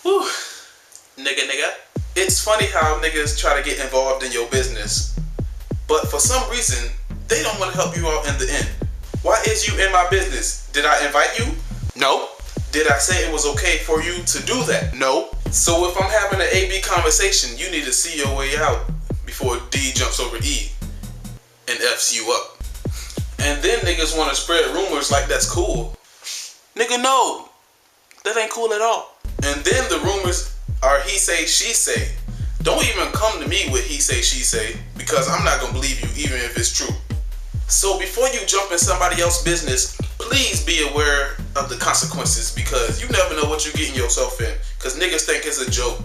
Whew. Nigga. It's funny how niggas try to get involved in your business, but for some reason, they don't want to help you out in the end. Why is you in my business? Did I invite you? No. Did I say it was okay for you to do that? No. So if I'm having an A-B conversation, you need to see your way out before D jumps over E and F's you up. And then niggas want to spread rumors like that's cool. Nigga, no. That ain't cool at all. And then the rumors are he say, she say. Don't even come to me with he say, she say, because I'm not gonna believe you even if it's true. So before you jump in somebody else's business, please be aware of the consequences, because you never know what you're getting yourself in, because niggas think it's a joke.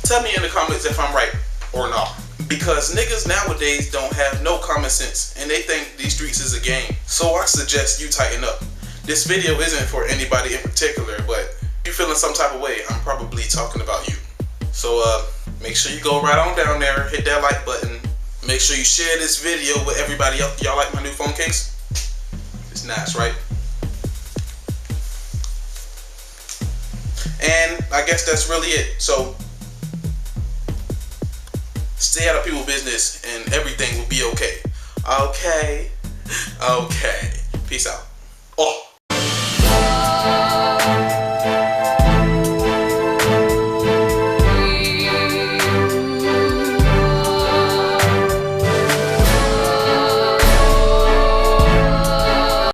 Tell me in the comments if I'm right or not, because niggas nowadays don't have no common sense and they think these streets is a game. So I suggest you tighten up. This video isn't for anybody in particular, but if you're feeling some type of way, I'm probably talking about you. So make sure you go right on down there, hit that like button. Make sure you share this video with everybody else. Y'all like my new phone case? It's nice, right? And I guess that's really it. So stay out of people's business and everything will be okay. Okay. Peace out. Oh.